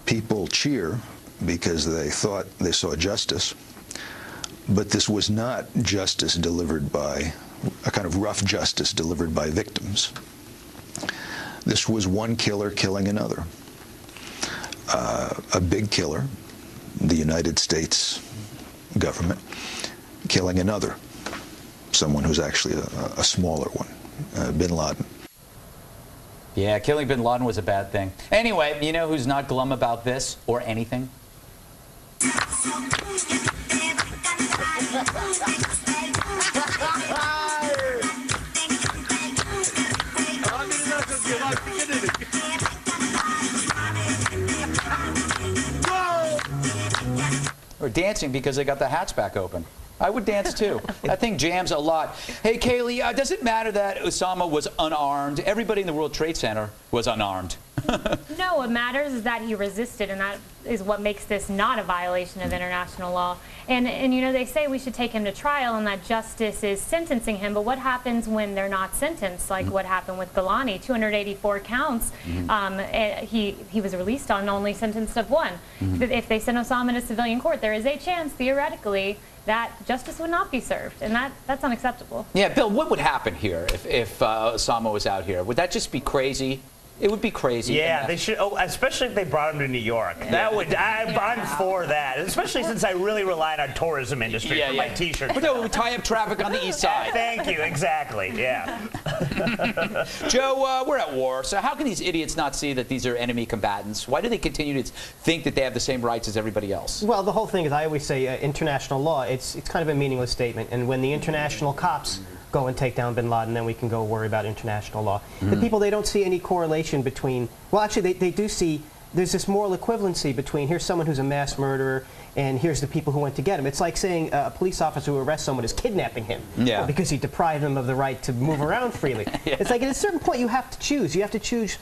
people cheer because they thought they saw justice, but this was not justice delivered by, a kind of rough justice delivered by victims. This was one killer killing another. A big killer, the United States government, killing another, someone who's actually a smaller one, bin Laden. Yeah, killing bin Laden was a bad thing. Anyway, you know who's not glum about this or anything? Or dancing because they got the hats back open. I would dance too. That thing jams a lot. Hey, Kaylee, does it matter that Osama was unarmed? Everybody in the World Trade Center was unarmed. No, what matters is that he resisted, and that is what makes this not a violation of international law. And you know, they say we should take him to trial and that justice is sentencing him, but what happens when they're not sentenced, like what happened with Golani, 284 counts. He was released on, only sentenced of one. If they send Osama to civilian court, there is a chance, theoretically, that justice would not be served, and that's unacceptable. Yeah, Bill, what would happen here if Osama was out here? Would that just be crazy? It would be crazy. Yeah, they should. Oh, especially if they brought him to New York. That would. I'm for that. Especially since I really relied on tourism industry for my T-shirt. But no, we tie up traffic on the east side. Thank you. Exactly. Yeah. Joe, we're at war, so how can these idiots not see that these are enemy combatants? Why do they continue to think that they have the same rights as everybody else? Well, the whole thing is, I always say, international law. It's kind of a meaningless statement, and when the international cops go and take down bin Laden, then we can go worry about international law. The people, they don't see any correlation between, well, actually, they do see, there's this moral equivalency between, here's someone who's a mass murderer, and here's the people who went to get him. It's like saying a police officer who arrests someone is kidnapping him because he deprived him of the right to move around freely. It's like at a certain point you have to choose. You have to choose,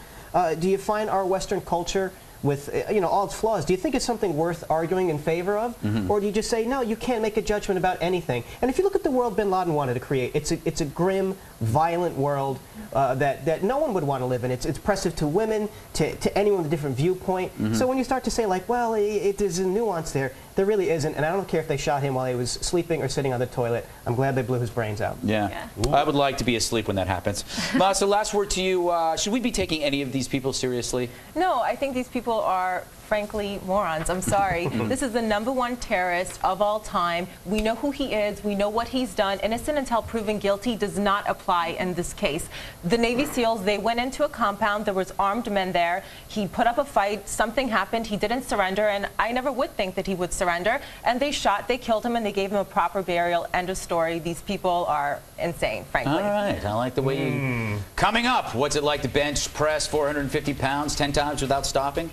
do you find our Western culture with all its flaws, do you think it's something worth arguing in favor of? Or do you just say, no, you can't make a judgment about anything? And if you look at the world bin Laden wanted to create, it's a grim, violent world that no one would want to live in. It's oppressive to women, to anyone with a different viewpoint. So when you start to say, like, well, there's a nuance there really isn't. And I don't care if they shot him while he was sleeping or sitting on the toilet. I'm glad they blew his brains out. Yeah. I would like to be asleep when that happens. Masa, last word to you. Should we be taking any of these people seriously? No, I think these people are, frankly, morons. I'm sorry. This is the #1 terrorist of all time. We know who he is. We know what he's done. Innocent until proven guilty does not apply in this case. The Navy SEALs, they went into a compound. There was armed men there. He put up a fight. Something happened. He didn't surrender, and I never would think that he would surrender. And they shot, they killed him, and they gave him a proper burial. End of story. These people are insane, frankly. All right. I like the way you... Coming up, what's it like to bench press 450 pounds 10 times without stopping?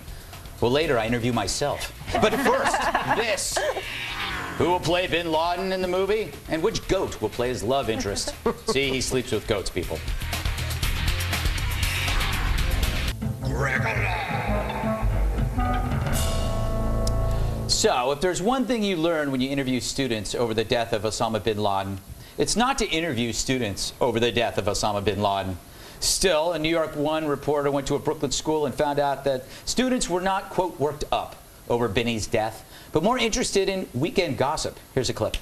Well, later I interview myself. But first, this. Who will play bin Laden in the movie? And which goat will play his love interest? See, he sleeps with goats, people. So, if there's one thing you learn when you interview students over the death of Osama bin Laden, it's not to interview students over the death of Osama bin Laden. Still, a New York One reporter went to a Brooklyn school and found out that students were not, quote, worked up over Binny's death, but more interested in weekend gossip. Here's a clip.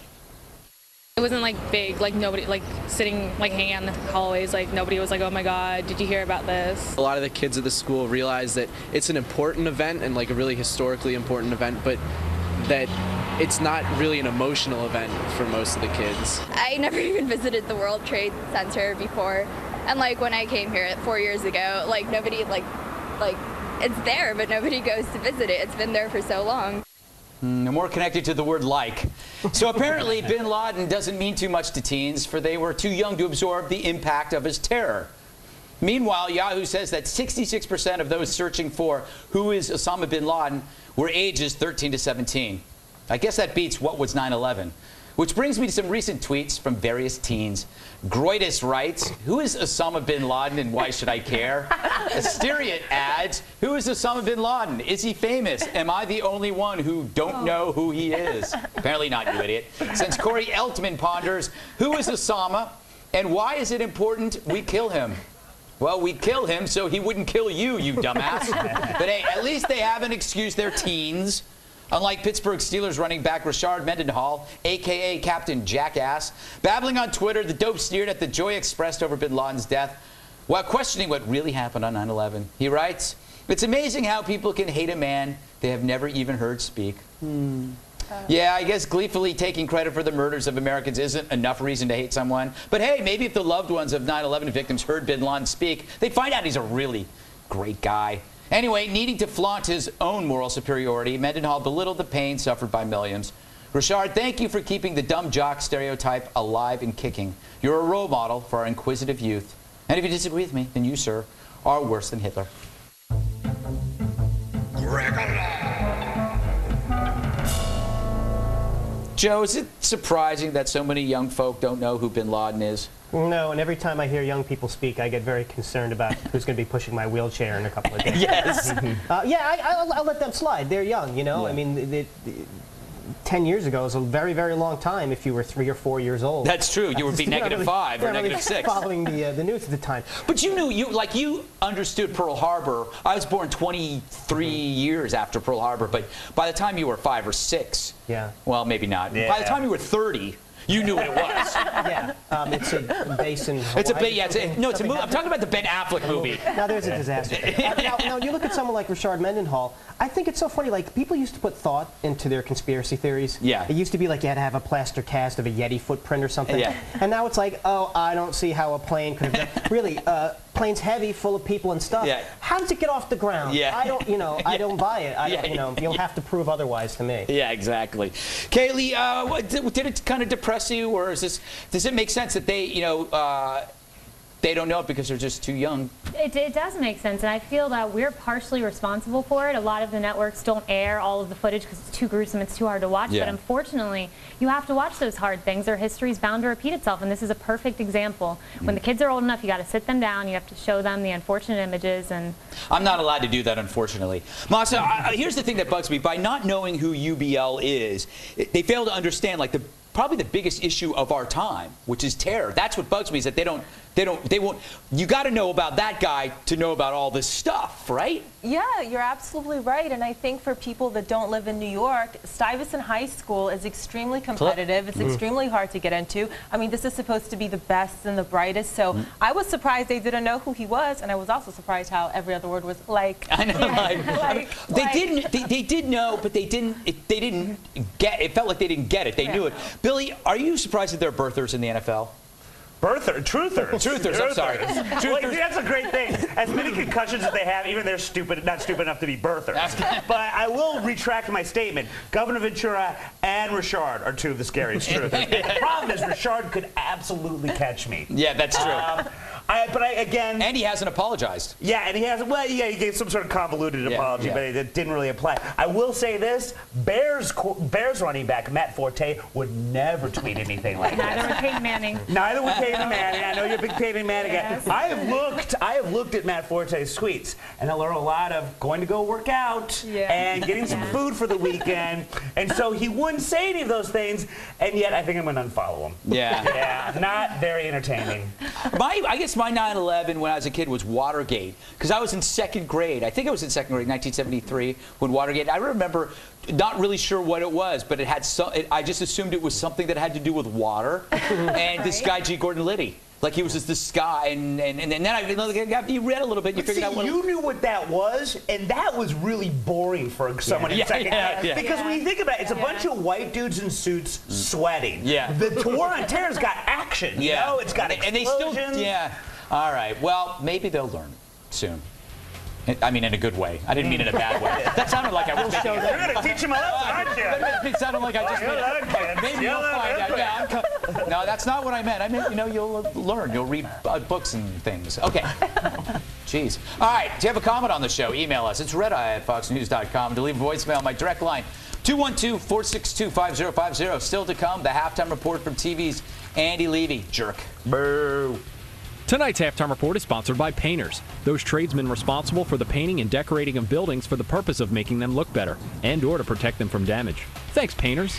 It wasn't like big, like nobody, like sitting, like hanging out in the hallways, like nobody was like, oh my God, did you hear about this? A lot of the kids at the school realize that it's an important event and like a really historically important event, but that it's not really an emotional event for most of the kids. I never even visited the World Trade Center before. And like when I came here 4 years ago, like nobody, like it's there, but nobody goes to visit it. It's been there for so long. More connected to the word like. So apparently bin Laden doesn't mean too much to teens, for they were too young to absorb the impact of his terror. Meanwhile, Yahoo says that 66% of those searching for who is Osama bin Laden were ages 13 to 17. I guess that beats what was 9/11. Which brings me to some recent tweets from various teens. Groitus writes, who is Osama bin Laden and why should I care? Asteriot adds, who is Osama bin Laden? Is he famous? Am I the only one who don't know who he is? Apparently not, you idiot. Since Corey Eltman ponders, who is Osama and why is it important we kill him? Well, we'd kill him so he wouldn't kill you, you dumbass. But hey, at least they haven't excused their teens. Unlike Pittsburgh Steelers running back Rashard Mendenhall, a.k.a. Captain Jackass, babbling on Twitter, the dope sneered at the joy expressed over bin Laden's death while questioning what really happened on 9/11. He writes, "It's amazing how people can hate a man they have never even heard speak." Yeah, I guess gleefully taking credit for the murders of Americans isn't enough reason to hate someone. But hey, maybe if the loved ones of 9/11 victims heard bin Laden speak, they'd find out he's a really great guy. Anyway, needing to flaunt his own moral superiority, Mendenhall belittled the pain suffered by millions. Rashard, thank you for keeping the dumb jock stereotype alive and kicking. You're a role model for our inquisitive youth. And if you disagree with me, then you, sir, are worse than Hitler. Joe, is it surprising that so many young folk don't know who bin Laden is? No, and every time I hear young people speak, I get very concerned about who's going to be pushing my wheelchair in a couple of days. Yes. I'll let them slide. They're young, you know. Yeah. I mean, 10 years ago was a very, very long time if you were 3 or 4 years old. That's true. You would be -5 or -6. Following the news at the time. But you knew, you understood Pearl Harbor. I was born 23 years after Pearl Harbor, but by the time you were 5 or 6, well, maybe not. Yeah. By the time you were 30, you knew what it was. It's a base in Hawaii. It's a movie. I'm talking about the Ben Affleck movie. Now there's a disaster. Now you look at someone like Rashard Mendenhall. I think it's so funny. Like, people used to put thought into their conspiracy theories. Yeah. It used to be like you had to have a plaster cast of a Yeti footprint or something. Yeah. And now it's like, oh, I don't see how a plane could have done. Really, plane's heavy, full of people and stuff. Yeah. How does it get off the ground? Yeah. I don't, I don't buy it. You'll have to prove otherwise to me. Yeah, exactly. Kaylee, did it kind of depress you, or does it make sense that they, they don't know it because they're just too young? It does make sense, and I feel that we're partially responsible for it. A lot of the networks don't air all of the footage because it's too gruesome, it's too hard to watch, but unfortunately, you have to watch those hard things or history's bound to repeat itself, and this is a perfect example. When the kids are old enough, you got to sit them down, you have to show them the unfortunate images. And I'm not allowed to do that, unfortunately. Masa, here's the thing that bugs me. By not knowing who UBL is, they fail to understand, like, probably the biggest issue of our time, which is terror. That's what bugs me, is that they won't. You got to know about that guy to know about all this stuff, right? Yeah, you're absolutely right. And I think for people that don't live in New York, Stuyvesant High School is extremely competitive. It's extremely hard to get into. I mean, this is supposed to be the best and the brightest. So I was surprised they didn't know who he was, and I was also surprised how every other word was like. I know, They did know, but they didn't get. It felt like they didn't get it. They knew it. Billy, are you surprised that there are birthers in the NFL? Truthers. Truthers, I'm sorry. Well, that's a great thing. As many concussions as they have, even they're not stupid enough to be birthers. But I will retract my statement. Governor Ventura and Rashard are two of the scariest truthers. The problem is Rashard could absolutely catch me. Yeah, that's true. And he hasn't apologized. Yeah, and he hasn't. Well, yeah, he gave some sort of convoluted apology, but it didn't really apply. I will say this: Bears running back Matt Forte would never tweet anything like that. Neither would Peyton Manning. Neither would Peyton Manning. I know you're a big Peyton Manning guy. Yes. I have looked at Matt Forte's tweets, and I learned a lot of going to go work out and getting some food for the weekend. And so he wouldn't say any of those things, and yet I think I'm going to unfollow him. Yeah. Yeah, not very entertaining. I guess my 9/11 when I was a kid was Watergate, because I was in 2nd grade. I think I was in 2nd grade, 1973, when Watergate. I remember not really sure what it was, but it had I just assumed it was something that had to do with water. And this guy, G. Gordon Liddy. Like, he was just this guy, and then you read a little bit, and you figured out what you knew what that was, and that was really boring for someone in 2nd grade. Because when you think about it, it's a bunch of white dudes in suits sweating. Yeah. The War on Terror's got action. You know? It's got explosions. And they still, all right. Well, maybe they'll learn soon. I mean, in a good way. I didn't mean in a bad way. That sounded like I was making it. You're going to teach him a lesson, aren't you? It sounded like I just made it. Maybe you'll find out. Yeah, no, that's not what I meant. I meant, you'll learn. You'll read books and things. Okay. Jeez. All right. Do you have a comment on the show? Email us. It's redeye@foxnews.com. To leave a voicemail, my direct line, 212-462-5050. Still to come, the halftime report from TV's Andy Levy. Jerk. Boo. Tonight's Halftime Report is sponsored by Painters, those tradesmen responsible for the painting and decorating of buildings for the purpose of making them look better and or to protect them from damage. Thanks, Painters.